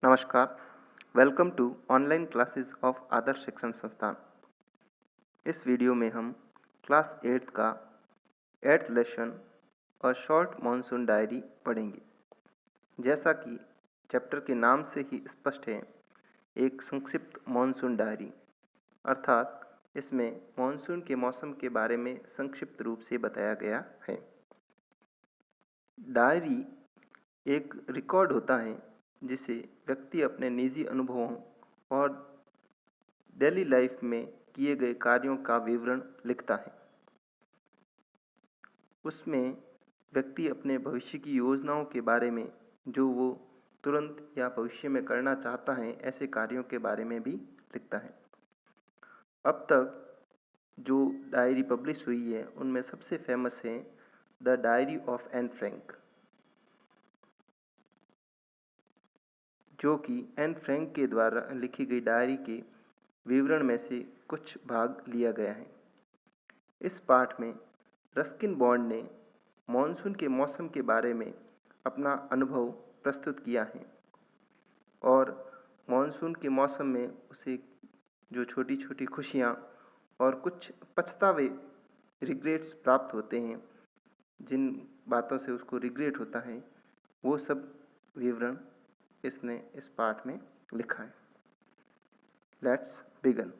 नमस्कार, welcome to online classes of Adarsh Shikshan Sansthan. इस video में हम क्लास 8 का 8th lesson a short monsoon diary पढ़ेंगे। जैसा कि चैप्टर के नाम से ही स्पष्ट है, एक संक्षिप्त मॉनसून डायरी अर्थात इसमें मॉनसून के मौसम के बारे में संक्षिप्त रूप से बताया गया है। डायरी एक रिकॉर्ड होता है जिसे व्यक्ति अपने निजी अनुभवों और डेली लाइफ में किए गए कार्यों का विवरण लिखता है। उसमें व्यक्ति अपने भविष्य की योजनाओं के बारे में, जो वो तुरंत या भविष्य में करना चाहता है, ऐसे कार्यों के बारे में भी लिखता है। अब तक जो डायरी पब्लिश हुई है उनमें सबसे फेमस है the diary of Anne Frank, जो कि एन फ्रैंक के द्वारा लिखी गई डायरी के विवरण में से कुछ भाग लिया गया है। इस पाठ में रस्किन बॉन्ड ने मॉनसून के मौसम के बारे में अपना अनुभव प्रस्तुत किया है और मॉनसून के मौसम में उसे जो छोटी छोटी खुशियाँ और कुछ पछतावे रिग्रेट्स प्राप्त होते हैं, जिन बातों से उसको रिग्रेट होता है, वो सब विवरण इसने इस पाठ में लिखा है। Let's begin.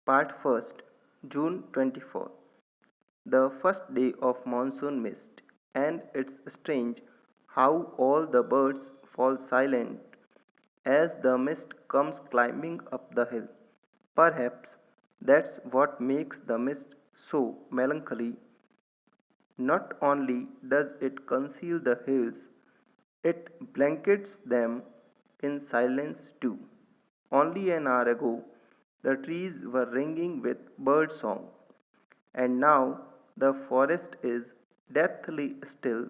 Part first, June 24. The first day of monsoon mist, and it's strange how all the birds fall silent as the mist comes climbing up the hill. Perhaps that's what makes the mist so melancholy. Not only does it conceal the hills, it blankets them in silence too. Only an hour ago, the trees were ringing with bird song, and now the forest is deathly still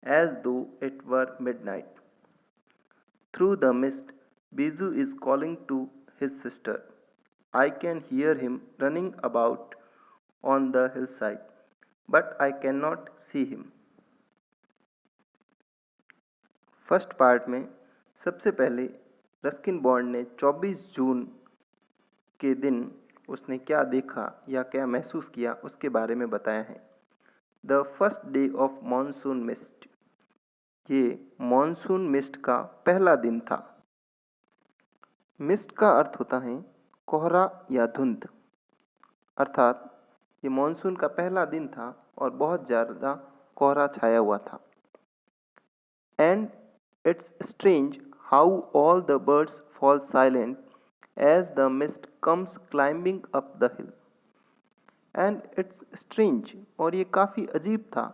as though it were midnight. Through the mist, Biju is calling to his sister. I can hear him running about on the hillside, but I cannot see him. First part में सबसे पहले Ruskin bond ने 24 जून के दिन उसने क्या देखा या क्या महसूस किया उसके बारे में बताया है। The first day of monsoon mist, ये मॉनसून मिस्ट का पहला दिन था। मिस्ट का अर्थ होता है कोहरा या धुंध, अर्थात ये मॉनसून का पहला दिन था और बहुत ज़्यादा कोहरा छाया हुआ था। And it's strange how all the birds fall silent as the mist comes climbing up the hill. And it's strange, और ये काफ़ी अजीब था,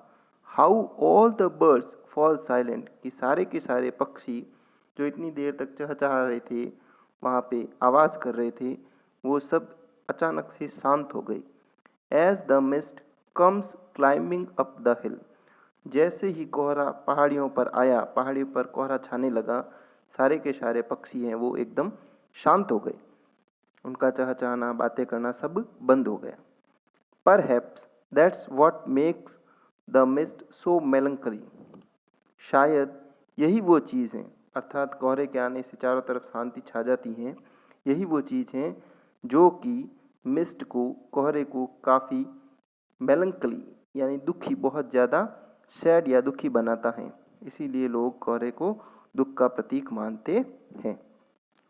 how all the birds fall silent, कि सारे के सारे पक्षी जो इतनी देर तक चहचहा रहे थे, वहाँ पे आवाज़ कर रहे थे, वो सब अचानक से शांत हो गई। As the mist comes climbing up the hill, जैसे ही कोहरा पहाड़ियों पर आया, पहाड़ियों पर कोहरा छाने लगा, सारे के सारे पक्षी हैं वो एकदम शांत हो गए, उनका चहचहाना, बातें करना सब बंद हो गया। Perhaps that's what makes the mist so melancholy. शायद यही वो चीज़ है, अर्थात कोहरे के आने से चारों तरफ शांति छा जाती है, यही वो चीज़ है जो कि मिस्ट को, कोहरे को काफ़ी मेलंकली यानी दुखी, बहुत ज़्यादा सैड या दुखी बनाता है। इसीलिए लोग कोहरे को दुख का प्रतीक मानते हैं।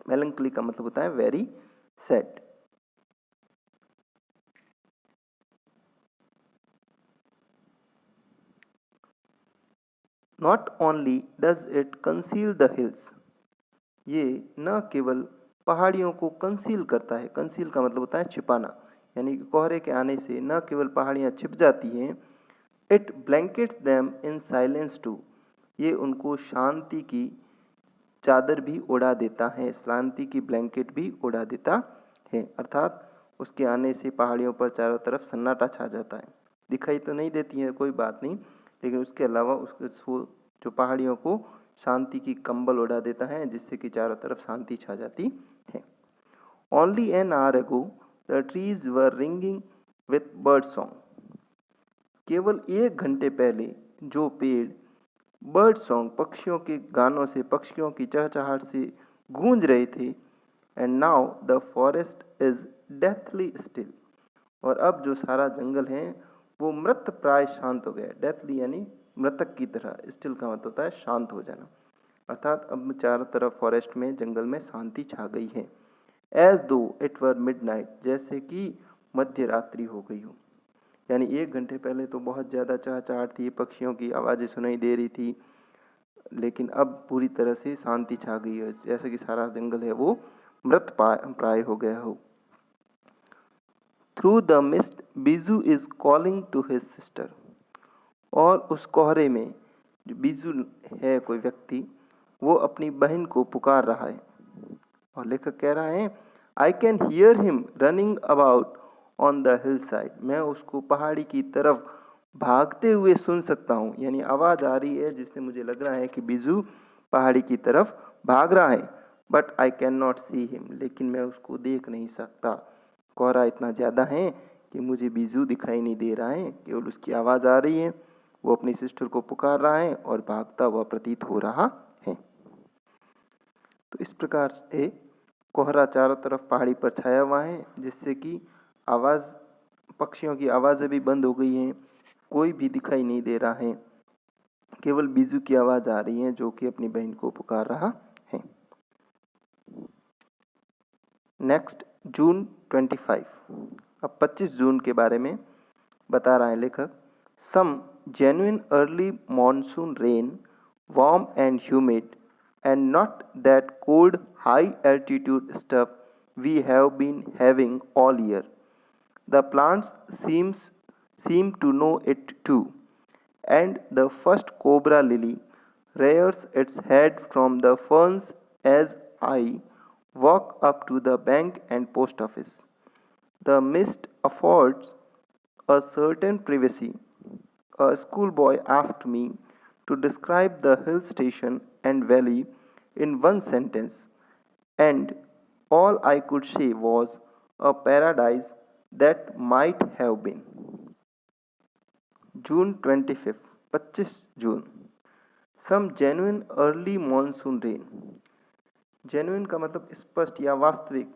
मेलंकली का मतलब होता है very sad. Not only does it conceal the hills, ये न केवल पहाड़ियों को कंसील करता है, कंसील का मतलब होता है छिपाना, यानी कि कोहरे के आने से न केवल पहाड़ियाँ छिप जाती हैं, it blankets them in silence too, ये उनको शांति की चादर भी उड़ा देता है, शांति की ब्लैंकेट भी उड़ा देता है। अर्थात उसके आने से पहाड़ियों पर चारों तरफ सन्नाटा छा जाता है। दिखाई तो नहीं देती है, कोई बात नहीं, लेकिन उसके अलावा उसके जो पहाड़ियों को शांति की कंबल उड़ा देता है, जिससे कि चारों तरफ शांति छा जाती है। Only an hour ago the trees were ringing with bird song, केवल 1 घंटे पहले जो पेड़ बर्ड सॉन्ग, पक्षियों के गानों से, पक्षियों की चहचहाट से गूंज रहे थे। And now the forest is deathly still, और अब जो सारा जंगल है वो मृत प्राय शांत हो गया। डेथली यानी मृतक की तरह, स्टिल का मतलब होता है शांत हो जाना, अर्थात अब चारों तरफ फॉरेस्ट में, जंगल में शांति छा गई है। एज दो इट वर मिडनाइट, जैसे कि मध्य रात्रि हो गई हो। यानी 1 घंटे पहले तो बहुत ज़्यादा चहचहाट थी, पक्षियों की आवाज़ें सुनाई दे रही थी, लेकिन अब पूरी तरह से शांति छा गई है, जैसे कि सारा जंगल है वो मृत प्राय हो गया हो। Through the mist Biju is calling to his sister, और उस कोहरे में जो बीजू है कोई व्यक्ति, वो अपनी बहन को पुकार रहा है। और लेखक कह रहा है, I can hear him running about on the hill side, मैं उसको पहाड़ी की तरफ भागते हुए सुन सकता हूँ। यानी आवाज़ आ रही है जिससे मुझे लग रहा है कि बीजू पहाड़ी की तरफ भाग रहा है। But I can not see him, लेकिन मैं उसको देख नहीं सकता। कोहरा इतना ज़्यादा है कि मुझे बीजू दिखाई नहीं दे रहा है, केवल उसकी आवाज़ आ रही है, वो अपनी सिस्टर को पुकार रहा है और भागता हुआ प्रतीत हो रहा है। तो इस प्रकार से कोहरा चारों तरफ पहाड़ी पर छाया हुआ है, जिससे कि आवाज़, पक्षियों की आवाज़ें भी बंद हो गई हैं, कोई भी दिखाई नहीं दे रहा है, केवल बीजू की आवाज़ आ रही है जो कि अपनी बहन को पुकार रहा है। नेक्स्ट जून 25, अब 25 जून के बारे में बता रहा है लेखक। Some genuine early monsoon rain, warm and humid, and not that cold high altitude stuff we have been having all year. The plants seem to know it too, and the first cobra lily rears its head from the ferns as I walk up to the bank and post office. The mist affords a certain privacy. A schoolboy asked me to describe the hill station and valley in one sentence, and all I could say was a paradise that might have been. June 25th, 25 June, some genuine early monsoon rain. Genuine का मतलब स्पष्ट या वास्तविक,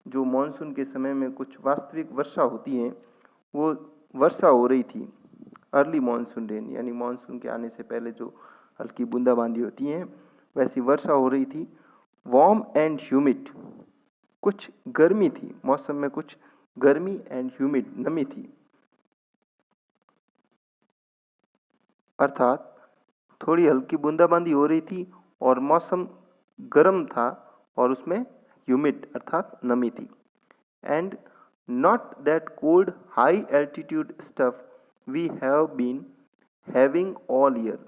जो monsoon के समय में कुछ वास्तविक वर्षा होती है, वो वर्षा हो रही थी। अर्ली मानसून रेन यानी मानसून के आने से पहले जो हल्की बूंदाबांदी होती है, वैसी वर्षा हो रही थी। वार्म एंड ह्यूमिड, कुछ गर्मी थी, मौसम में कुछ गर्मी, एंड ह्यूमिड नमी थी, अर्थात थोड़ी हल्की बूंदाबांदी हो रही थी और मौसम गर्म था और उसमें ह्यूमिड अर्थात नमी थी। And not that cold high altitude stuff we have been having all year,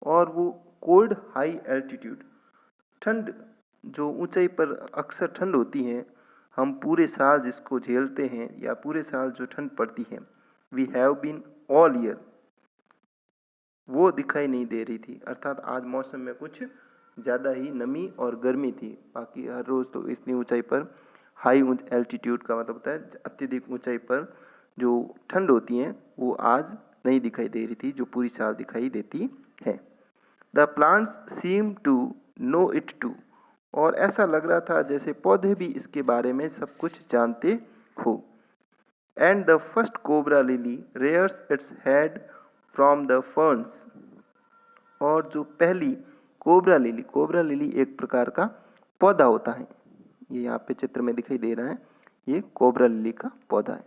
और वो कोल्ड हाई एल्टीट्यूड, ठंड जो ऊंचाई पर अक्सर ठंड होती है, हम पूरे साल जिसको झेलते हैं या पूरे साल जो ठंड पड़ती है, we have been all year, वो दिखाई नहीं दे रही थी। अर्थात आज मौसम में कुछ ज़्यादा ही नमी और गर्मी थी। बाकी हर रोज़ तो इतनी ऊंचाई पर, हाई एल्टीट्यूड का मतलब होता है अत्यधिक ऊंचाई पर जो ठंड होती है, वो आज नहीं दिखाई दे रही थी, जो पूरी साल दिखाई देती है। The plants seem to know it too, और ऐसा लग रहा था जैसे पौधे भी इसके बारे में सब कुछ जानते हो। And the first cobra lily rares its head from the ferns, और जो पहली कोबरा लिली एक प्रकार का पौधा होता है, ये यहाँ पे चित्र में दिखाई दे रहा है, ये कोबरा लिली का पौधा है।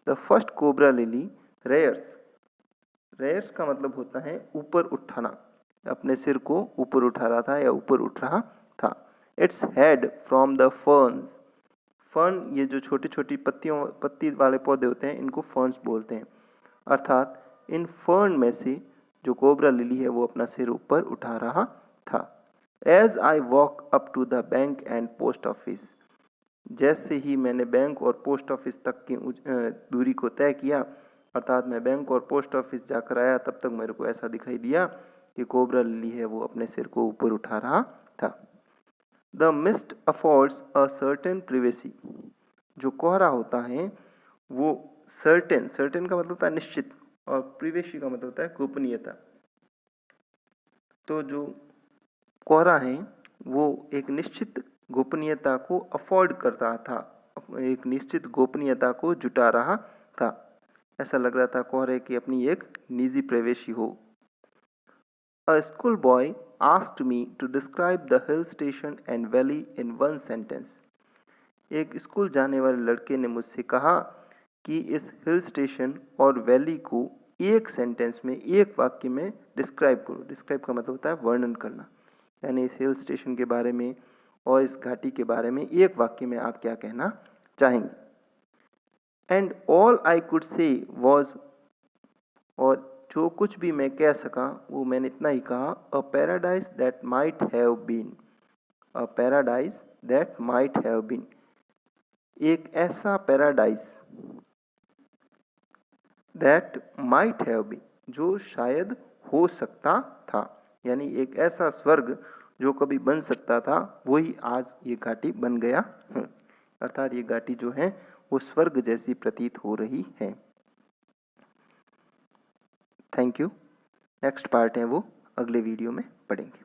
The first cobra lily rares का मतलब होता है ऊपर उठाना, अपने सिर को ऊपर उठा रहा था या ऊपर उठ रहा था। Its head from the ferns, fern ये जो छोटी छोटी पत्ती वाले पौधे होते हैं, इनको फर्न्स बोलते हैं। अर्थात इन फर्न में से जो कोबरा लिली है वो अपना सिर ऊपर उठा रहा था। As I walk up to the bank and post office, जैसे ही मैंने बैंक और पोस्ट ऑफिस तक की दूरी को तय किया, अर्थात मैं बैंक और पोस्ट ऑफिस जाकर आया, तब तक मेरे को ऐसा दिखाई दिया कि कोबरा लिली है वो अपने सिर को ऊपर उठा रहा था। The mist affords a certain privacy, जो कोहरा होता है वो सर्टेन का मतलब होता है निश्चित, और प्रिवेसी का मतलब होता है गोपनीयता। तो जो कोहरा है वो एक निश्चित गोपनीयता को अफोर्ड कर रहा था, एक निश्चित गोपनीयता को जुटा रहा था। ऐसा लग रहा था कोहरे की अपनी एक निजी प्रवेशी हो। A schoolboy asked me to describe the hill station and valley in one sentence. एक स्कूल जाने वाले लड़के ने मुझसे कहा कि इस हिल स्टेशन और वैली को एक सेंटेंस में, एक वाक्य में डिस्क्राइब करो। डिस्क्राइब का मतलब होता है वर्णन करना, यानी इस हिल स्टेशन के बारे में और इस घाटी के बारे में एक वाक्य में आप क्या कहना चाहेंगे। And all I could say was, और जो कुछ भी मैं कह सका वो मैंने इतना ही कहा, a paradise that might have been. A paradise that might have been, एक ऐसा paradise, that might have been, जो शायद हो सकता था, यानी एक ऐसा स्वर्ग जो कभी बन सकता था, वही आज ये घाटी बन गया। अर्थात ये घाटी जो है वो स्वर्ग जैसी प्रतीत हो रही है। Thank you. नेक्स्ट पार्ट है वो अगले वीडियो में पढ़ेंगे।